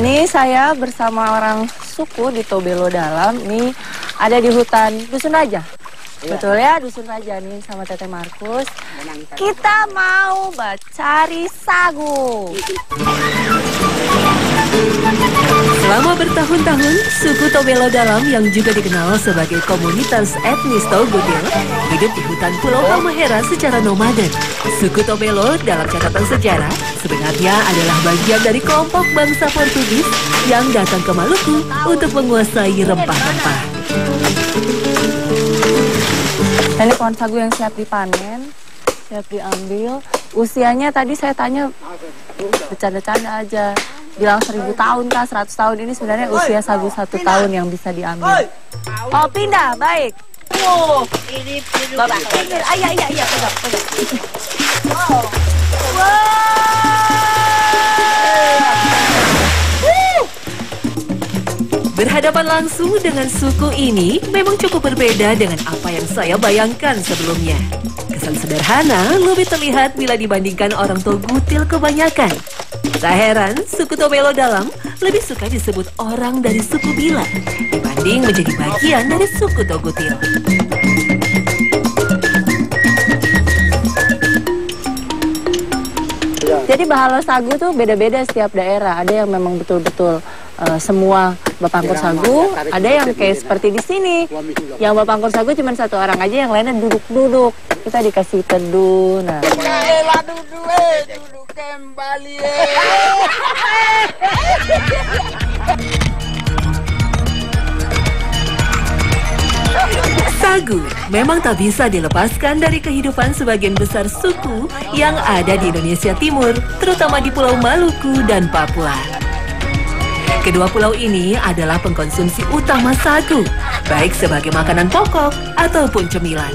Ini saya bersama orang suku di Tobelo Dalam. Ini ada di hutan Dusun Raja. Betul ya, Dusun Raja nih sama Teteh Markus. Kita mau cari sagu. Selama bertahun-tahun, suku Tobelo Dalam yang juga dikenal sebagai komunitas etnis Togutil hidup di hutan Pulau Halmahera secara nomaden. Suku Tobelo dalam catatan sejarah sebenarnya adalah bagian dari kelompok bangsa Portugis yang datang ke Maluku untuk menguasai rempah-rempah. Ini pohon sagu yang siap dipanen, siap diambil. Usianya tadi saya tanya bercanda-canda aja. Bilang 1000 tahun kah, 100 tahun. Ini sebenarnya usia sagu 1 tahun yang bisa diambil. Oh pindah, baik. Ini Bapak, iya, pegang. Wow. Berhadapan langsung dengan suku ini memang cukup berbeda dengan apa yang saya bayangkan sebelumnya. Kesan sederhana lebih terlihat bila dibandingkan orang Togutil kebanyakan. Tak heran, suku Tobelo Dalam lebih suka disebut orang dari suku Bila dibanding menjadi bagian dari suku Togutil. Jadi bahalo sagu tuh beda-beda setiap daerah. Ada yang memang betul-betul semua bapangkur sagu, ada yang kayak seperti di sini. Yang bapangkur sagu cuma 1 orang aja, yang lainnya duduk-duduk. Kita dikasih teduh. Nah. duduk kembali. Sagu memang tak bisa dilepaskan dari kehidupan sebagian besar suku yang ada di Indonesia Timur, terutama di Pulau Maluku dan Papua. Kedua pulau ini adalah pengkonsumsi utama sagu, baik sebagai makanan pokok ataupun cemilan.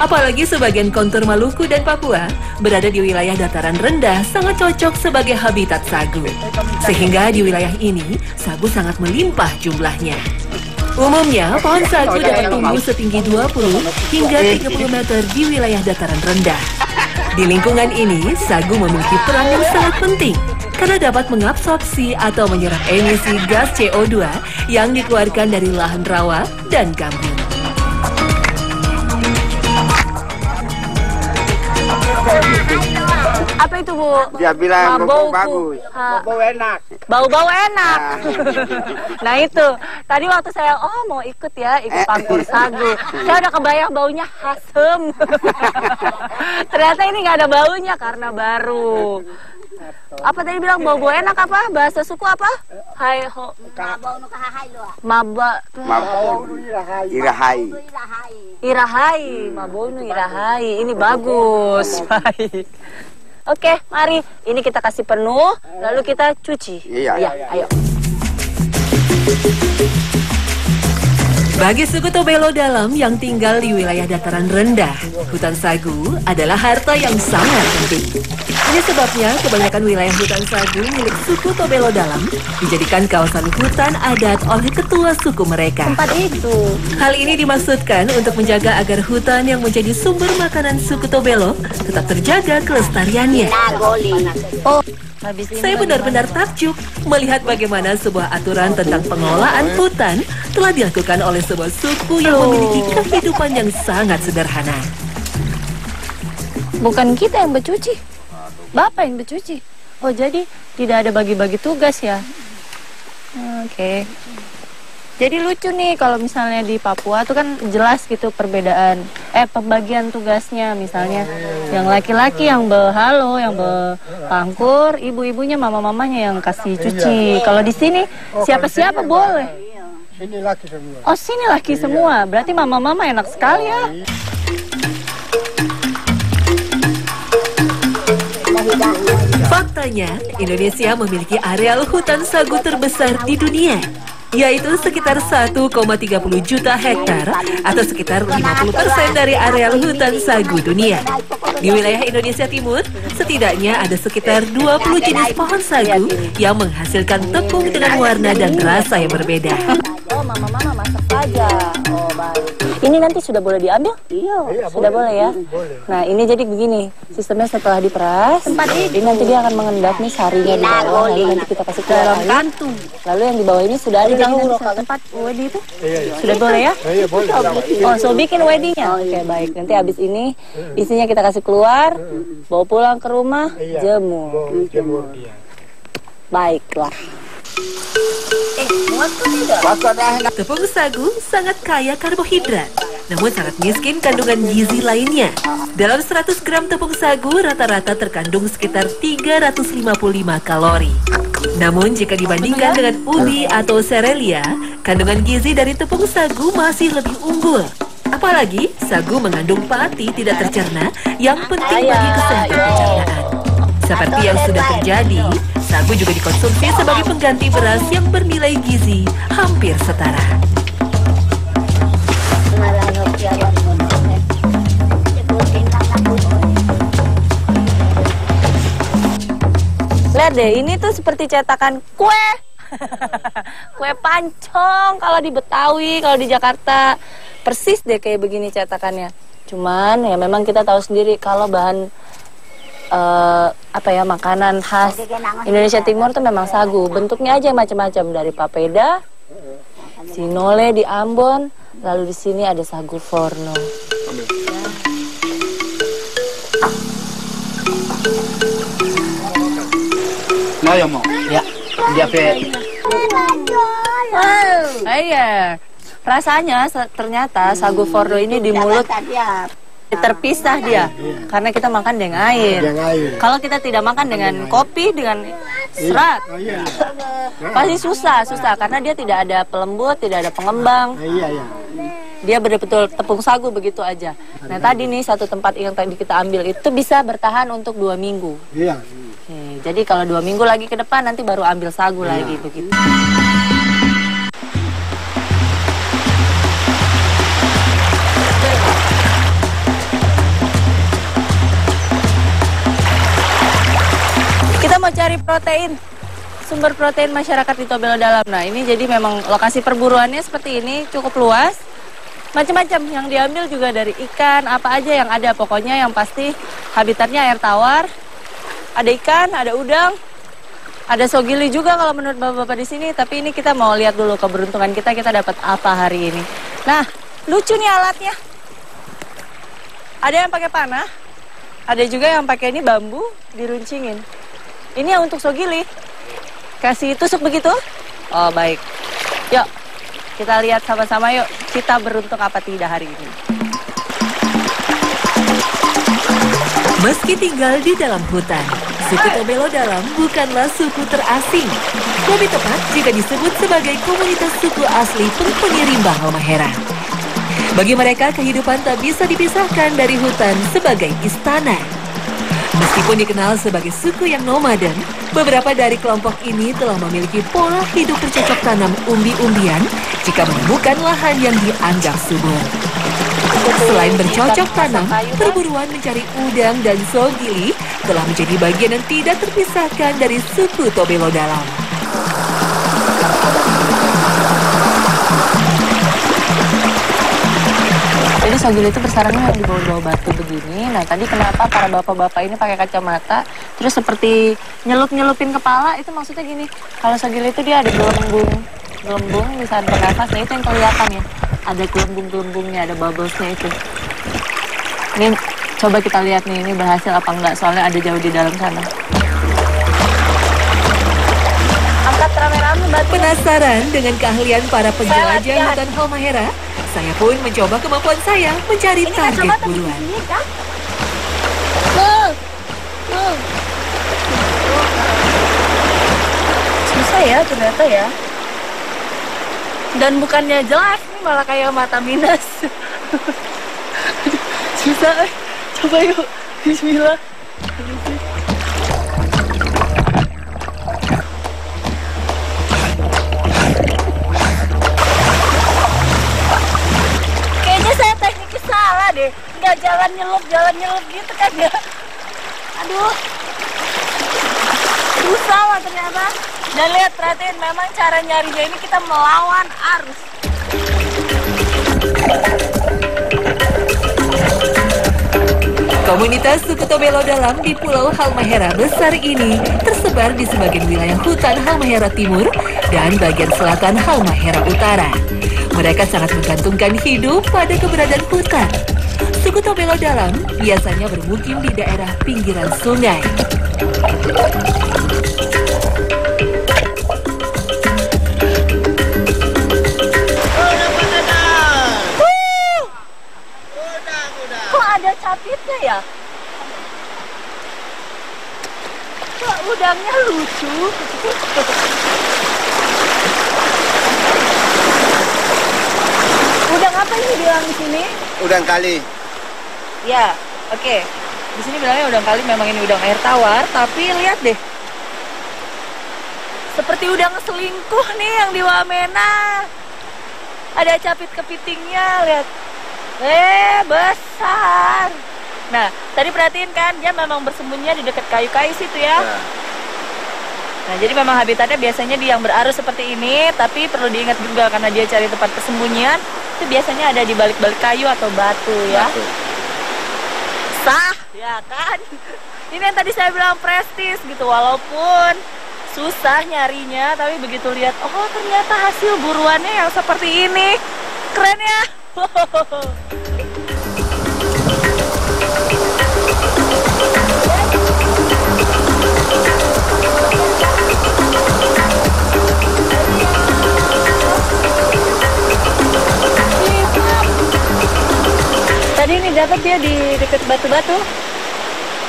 Apalagi sebagian kontur Maluku dan Papua berada di wilayah dataran rendah sangat cocok sebagai habitat sagu. Sehingga di wilayah ini, sagu sangat melimpah jumlahnya. Umumnya, pohon sagu dapat tumbuh setinggi 20 hingga 30 meter di wilayah dataran rendah. Di lingkungan ini, sagu memiliki peran yang sangat penting karena dapat mengabsorpsi atau menyerap emisi gas CO2 yang dikeluarkan dari lahan rawa dan gambut. Apa itu, Bu? Dia bilang bau bagus. Bau enak. Bau-bau enak. Nah itu, tadi waktu saya mau ikut pangkur sagu. Saya udah kebayang baunya asem. Ternyata ini nggak ada baunya karena baru. Apa tadi bilang bau enak apa? Bahasa suku apa? Hai ho. Maba. Irahai. Irahai. Mabonu irahai. Ini bagus. Baik. Oke, mari. Ini kita kasih penuh, lalu kita cuci. Iya. Ayo. Bagi suku Tobelo Dalam yang tinggal di wilayah dataran rendah, hutan sagu adalah harta yang sangat penting. Ini sebabnya kebanyakan wilayah hutan sagu milik suku Tobelo Dalam dijadikan kawasan hutan adat oleh ketua suku mereka. Tempat itu. Hal ini dimaksudkan untuk menjaga agar hutan yang menjadi sumber makanan suku Tobelo tetap terjaga kelestariannya. Saya benar-benar takjub melihat bagaimana sebuah aturan tentang pengelolaan hutan telah dilakukan oleh sebuah suku yang memiliki kehidupan yang sangat sederhana. Bukan kita yang bercuci, Bapak yang bercuci. Oh, jadi tidak ada bagi-bagi tugas ya? Oke. Jadi lucu nih kalau misalnya di Papua tuh kan jelas gitu perbedaan, pembagian tugasnya. Misalnya yang laki-laki yang berhalo, yang berpangkur, ibu-ibunya, mama-mamanya yang kasih cuci. Kalau di sini siapa-siapa boleh. Sini laki semua. Oh, sini laki semua. Berarti mama-mama enak sekali ya. Faktanya, Indonesia memiliki areal hutan sagu terbesar di dunia, yaitu sekitar 1,30 juta hektar atau sekitar 50% dari areal hutan sagu dunia. Di wilayah Indonesia Timur, setidaknya ada sekitar 20 jenis pohon sagu yang menghasilkan tepung dengan warna dan rasa yang berbeda. mama masak saja. Oh, baik. Ini nanti sudah boleh diambil? Iya. Sudah boleh ya? Boleh. Nah, ini jadi begini. Sistemnya setelah diperas, ini nanti dia akan mengendap nih sarinya di bawah, lalu nanti kita kasih ke dalam kantung. Lalu yang di bawah ini sudah ada jadi nanti tempat wedi itu? Sudah boleh ya? Iya, boleh. Oh, so bikin wedinya? Oke, baik. Nanti habis ini isinya kita kasih keluar, bawa pulang ke rumah, jemur. Jemur dia. Baiklah. Tepung sagu sangat kaya karbohidrat, namun sangat miskin kandungan gizi lainnya. Dalam 100 gram tepung sagu rata-rata terkandung sekitar 355 kalori. Namun jika dibandingkan dengan ubi atau serelia, kandungan gizi dari tepung sagu masih lebih unggul. Apalagi sagu mengandung pati tidak tercerna yang penting bagi kesehatan pencernaan. Seperti yang sudah terjadi, sagu juga dikonsumsi sebagai pengganti beras yang bernilai gizi hampir setara. Lihat deh, ini tuh seperti cetakan kue. Kue pancong kalau di Betawi, kalau di Jakarta. Persis deh kayak begini cetakannya. Cuman ya memang kita tahu sendiri kalau bahan makanan khas Indonesia Timur tuh memang sagu. Bentuknya aja macam-macam, dari papeda, sinole di Ambon, lalu di sini ada sagu forno. Nah, ya mau. Ya. Dia Iya. Rasanya ternyata sagu forno ini di mulut terpisah dia, karena kita makan dengan air. Kalau kita tidak makan dengan kopi, dengan serat, pasti susah karena dia tidak ada pelembut, tidak ada pengembang. Dia betul-betul tepung sagu begitu aja. Nah tadi nih satu tempat yang tadi kita ambil itu bisa bertahan untuk 2 minggu. Jadi kalau 2 minggu lagi ke depan nanti baru ambil sagu lagi begitu. Kita mau cari protein, sumber protein masyarakat di Tobelo Dalam. Nah ini jadi memang lokasi perburuannya seperti ini, cukup luas. Macam-macam yang diambil juga dari ikan, apa aja yang ada. Pokoknya yang pasti habitatnya air tawar. Ada ikan, ada udang, ada sogili juga kalau menurut bapak-bapak di sini. Tapi ini kita mau lihat dulu keberuntungan kita dapat apa hari ini. Nah, lucu nih alatnya. Ada yang pakai panah, ada juga yang pakai ini bambu diruncingin. Ini yang untuk sogili. Kasih tusuk begitu? Oh, baik. Yuk, kita lihat sama-sama yuk. Kita beruntung apa tidak hari ini. Meski tinggal di dalam hutan, suku Tobelo Dalam bukanlah suku terasing. Lebih tepat jika disebut sebagai komunitas suku asli penghuni Rimba Halmahera. Bagi mereka, kehidupan tak bisa dipisahkan dari hutan sebagai istana. Meskipun dikenal sebagai suku yang nomaden, beberapa dari kelompok ini telah memiliki pola hidup bercocok tanam umbi-umbian jika menemukan lahan yang dianggap subur. Selain bercocok tanam, perburuan mencari udang dan sogili telah menjadi bagian yang tidak terpisahkan dari suku Tobelo Dalam. Jadi sogili itu bersarangnya di bawah-bawah batu begini. Nah tadi kenapa para bapak-bapak ini pakai kacamata, terus seperti nyelup-nyelupin kepala, itu maksudnya gini. Kalau sogili itu dia ada gelembung di saat bernafas, nah itu yang kelihatan ya. Ada gelembung-gelembungnya, ada bubblesnya itu. Ini coba kita lihat nih, ini berhasil apa enggak, soalnya ada jauh di dalam sana. Angkat rame-rame batu. Penasaran dengan keahlian para penjelajah hutan Halmahera? Saya pun mencoba kemampuan saya mencari target buruan. Susah ya ternyata ya. Dan bukannya jelas, nih malah kayak mata minus. Susah, coba yuk. Bismillah. Kayaknya saya tekniknya salah deh. Nggak jalan nyelup gitu kan ya. Aduh. Susah lah ternyata. Dan lihat, perhatiin, memang cara nyarinya ini kita melawan arus. Komunitas suku Tobelo Dalam di Pulau Halmahera besar ini tersebar di sebagian wilayah hutan Halmahera Timur dan bagian selatan Halmahera Utara. Mereka sangat menggantungkan hidup pada keberadaan hutan. Suku Tobelo Dalam biasanya bermukim di daerah pinggiran sungai. Kok ada capitnya ya? Kok udangnya lucu? Udang apa ini bilang di sini? Udang kali. Ya, oke. Di sini bilangnya udang kali, memang ini udang air tawar, tapi lihat deh. Seperti udang selingkuh nih yang di Wamena. Ada capit kepitingnya, lihat. Besar. Nah, tadi perhatiin kan, dia memang bersembunyinya di dekat kayu-kayu situ ya. Nah, jadi memang habitatnya biasanya dia yang berarus seperti ini, tapi perlu diingat juga karena dia cari tempat persembunyian, itu biasanya ada di balik-balik kayu atau batu ya. Sah, ya kan? Ini yang tadi saya bilang prestis gitu, walaupun susah nyarinya, tapi begitu lihat, oh ternyata hasil buruannya yang seperti ini. Keren ya? Tadi ini dapat dia di dekat batu-batu.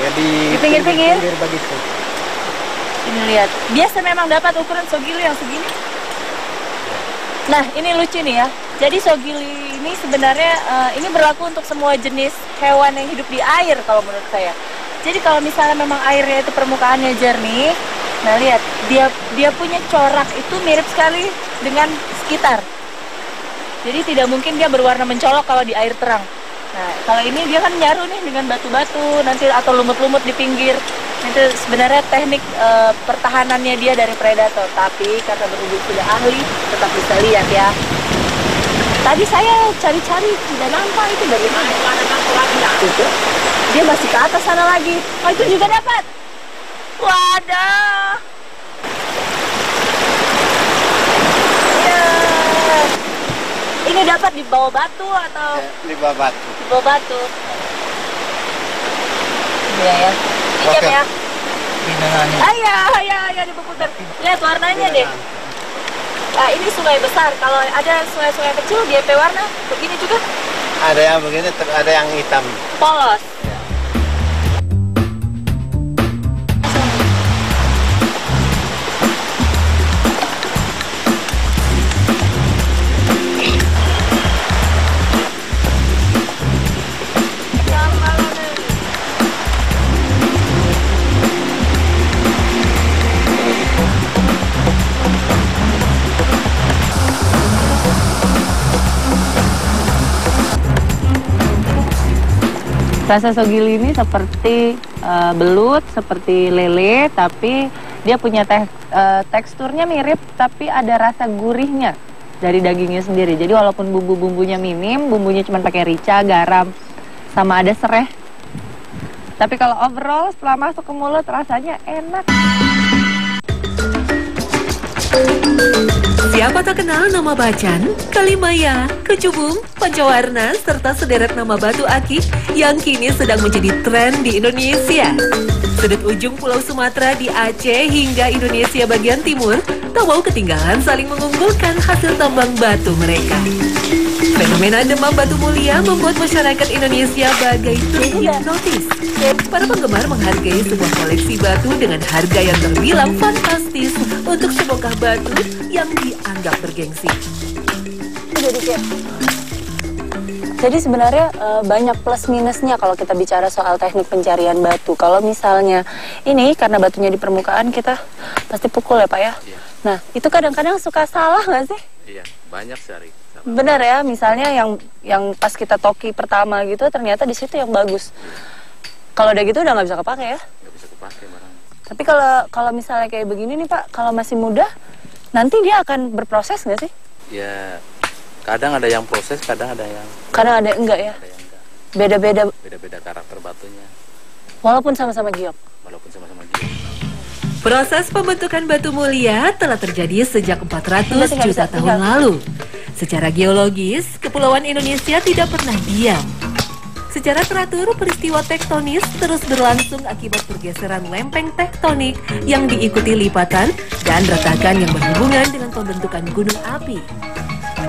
Ya di pinggir-pinggir begitu. Ini lihat, biasa memang dapat ukuran sogili yang segini. Nah, ini lucu nih ya. Jadi sogili ini sebenarnya ini berlaku untuk semua jenis hewan yang hidup di air kalau menurut saya. Jadi kalau misalnya memang airnya itu permukaannya jernih, nah lihat dia punya corak itu mirip sekali dengan sekitar. Jadi tidak mungkin dia berwarna mencolok kalau di air terang. Nah, kalau ini dia kan nyaru nih dengan batu-batu nanti atau lumut-lumut di pinggir. Itu sebenarnya teknik pertahanannya dia dari predator. Tapi karena berhubung sudah ahli, tetap bisa lihat ya. Tadi saya cari-cari tidak nampak itu dari mana. Itu. Dia masih ke atas sana lagi. Oh, itu juga dapat. Wadah. Ya. Ini dapat di bawah batu atau? Ya, di bawah batu. Di bawah batu. Iya ya. Pinjam ya. Pinangannya. Ayah diputar. Lihat warnanya deh. Nah, ini sungai besar. Kalau ada sungai-sungai kecil, dia warna begini juga. Ada yang begini, ada yang hitam. Polos. Rasa sogili ini seperti belut, seperti lele, tapi dia punya teksturnya mirip, tapi ada rasa gurihnya dari dagingnya sendiri. Jadi walaupun bumbu-bumbunya minim, bumbunya cuma pakai rica, garam, sama ada sereh. Tapi kalau overall setelah masuk ke mulut rasanya enak. Siapa tak kenal nama Bacan, Kalimaya, Kecubung, Pancawarna, serta sederet nama batu akik yang kini sedang menjadi tren di Indonesia. Sudut ujung Pulau Sumatera di Aceh hingga Indonesia bagian timur tak mau ketinggalan saling mengunggulkan hasil tambang batu mereka. Fenomena demam batu mulia membuat masyarakat Indonesia bagai terhipnotis. Para penggemar menghargai sebuah koleksi batu dengan harga yang terbilang fantastis untuk sebongkah batu yang dianggap bergengsi. Jadi sebenarnya banyak plus minusnya kalau kita bicara soal teknik pencarian batu. Kalau misalnya ini karena batunya di permukaan kita pasti pukul ya Pak ya. Iya. Nah itu kadang-kadang suka salah nggak sih? Iya, banyak sehari. Benar ya, misalnya yang pas kita toki pertama gitu ternyata di situ yang bagus. Kalau udah gitu udah nggak bisa kepake ya? Nggak bisa kepake barang. Tapi kalau misalnya kayak begini nih Pak, kalau masih muda, nanti dia akan berproses nggak sih? Ya, kadang ada yang proses, kadang ada yang Kadang ada yang enggak ya? ada yang enggak. Beda-beda. Beda-beda karakter batunya. Walaupun sama-sama giok. Walaupun sama-sama giok. Proses pembentukan batu mulia telah terjadi sejak 400 juta tahun lalu. Secara geologis, kepulauan Indonesia tidak pernah diam. Secara teratur, peristiwa tektonis terus berlangsung akibat pergeseran lempeng tektonik yang diikuti lipatan dan retakan yang berhubungan dengan pembentukan gunung api.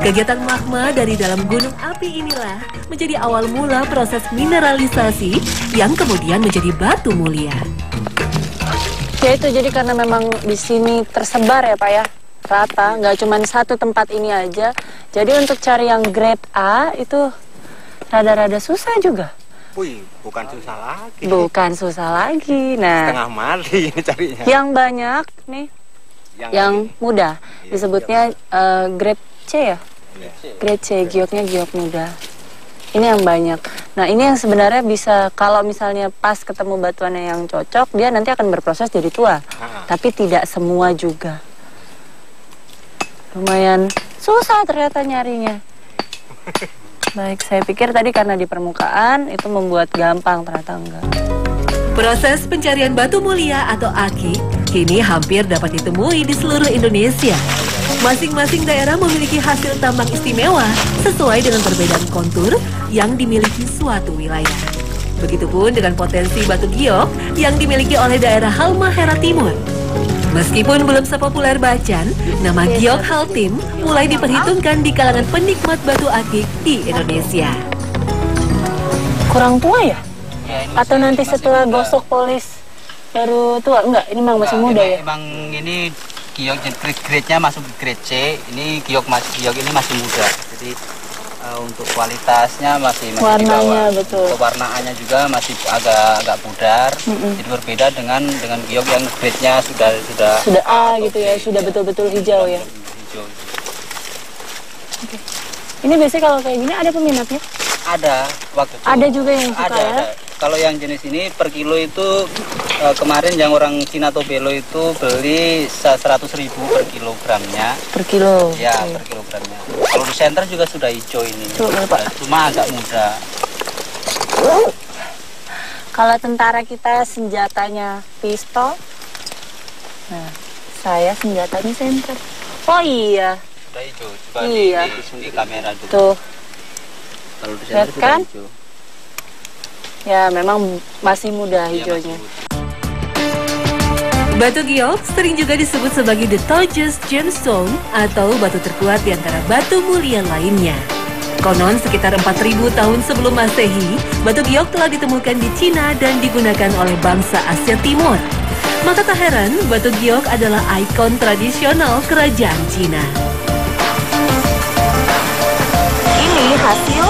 Kegiatan magma dari dalam gunung api inilah menjadi awal mula proses mineralisasi yang kemudian menjadi batu mulia. Ya itu, jadi karena memang di sini tersebar ya Pak ya, rata, nggak cuma satu tempat ini aja. Jadi untuk cari yang grade A itu rada-rada susah juga. Wih, bukan susah lagi. Bukan susah lagi. Nah, Setengah mati ini carinya. yang banyak nih, yang mudah, disebutnya grade C ya? Grade C, gioknya giok muda. Ini yang banyak. Nah, ini yang sebenarnya bisa, kalau misalnya pas ketemu batuannya yang cocok, dia nanti akan berproses jadi tua. Tapi tidak semua juga. Lumayan susah ternyata nyarinya. Baik, saya pikir tadi karena di permukaan itu membuat gampang, ternyata enggak. Proses pencarian batu mulia atau akik kini hampir dapat ditemui di seluruh Indonesia. Masing-masing daerah memiliki hasil tambang istimewa sesuai dengan perbedaan kontur yang dimiliki suatu wilayah. Begitupun dengan potensi batu giok yang dimiliki oleh daerah Halmahera Timur. Meskipun belum sepopuler Bacan, nama Giok Haltim mulai diperhitungkan di kalangan penikmat batu akik di Indonesia. Kurang tua ya? Atau nanti setelah gosok polis baru tua? Enggak, ini memang masih muda ya? Emang ini giok grade-nya masuk ke grade C, ini giok ini masih muda. Jadi untuk kualitasnya masih warnanya di bawah. betul. Pewarnaannya juga masih agak pudar. Jadi berbeda dengan giok yang grade-nya sudah A gitu ya, sudah betul-betul hijau ya. Hijau. Oke. Ini biasanya kalau kayak gini ada peminatnya? Ada waktu itu. Ada juga yang suka ya? Ada. Kalau yang jenis ini per kilo itu kemarin yang orang Cina Tobelo itu beli 100.000 per kilogramnya. Per kilo? Ya, per kilogramnya. Kalau di center juga sudah hijau ini. Cuma agak muda. Kalau tentara kita senjatanya pistol, nah saya senjatanya senter. Oh iya. Sudah hijau. Coba Iya. di kamera dulu. Tuh, Kalau di lihat center sudah kan? hijau. Ya memang masih muda hijaunya. Batu giok sering juga disebut sebagai the tallest gemstone atau batu terkuat di antara batu mulia lainnya. Konon sekitar 4.000 tahun sebelum Masehi, batu giok telah ditemukan di Cina dan digunakan oleh bangsa Asia Timur. Maka tak heran, batu giok adalah ikon tradisional kerajaan Cina. Ini hasil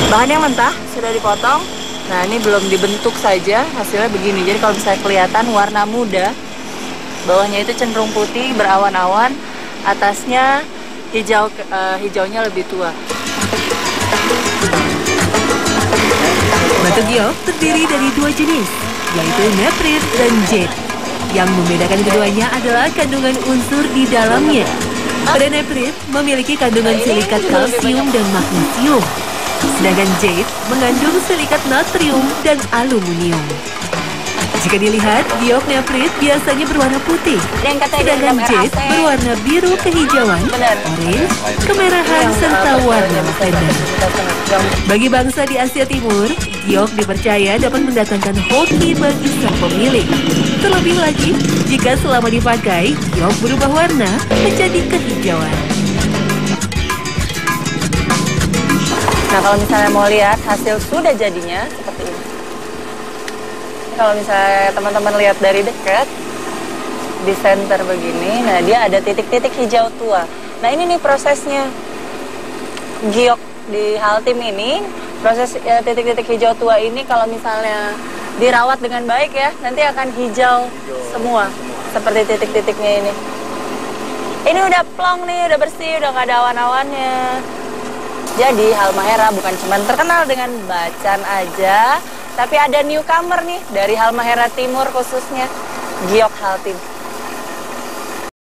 bahan yang mentah, sudah dipotong. Nah, ini belum dibentuk saja, hasilnya begini. Jadi kalau misalnya kelihatan warna muda, bawahnya itu cenderung putih, berawan-awan, atasnya hijaunya lebih tua. Batu giok terdiri dari dua jenis, yaitu neprit dan jade. Yang membedakan keduanya adalah kandungan unsur di dalamnya. Pada neprit memiliki kandungan silikat kalsium dan magnesium. Sedangkan jade mengandung silikat natrium dan aluminium. Jika dilihat, giok neprit biasanya berwarna putih, sedangkan jade berwarna biru kehijauan, orange, kemerahan, serta warna lavender. Bagi bangsa di Asia Timur, giok dipercaya dapat mendatangkan hoki bagi sang pemilik. Terlebih lagi, jika selama dipakai, giok berubah warna menjadi kehijauan. Nah, kalau misalnya mau lihat hasil sudah jadinya seperti ini. Kalau misalnya teman-teman lihat dari dekat di center begini, nah dia ada titik-titik hijau tua. Nah, ini nih prosesnya giok di Haltim ini, proses titik-titik hijau tua ini kalau misalnya dirawat dengan baik ya, nanti akan hijau semua seperti titik-titiknya ini. Ini udah plong nih, udah bersih, udah nggak ada awan-awannya. Jadi Halmahera bukan cuma terkenal dengan Bacan aja, tapi ada newcomer nih dari Halmahera Timur khususnya, Giok Haltim.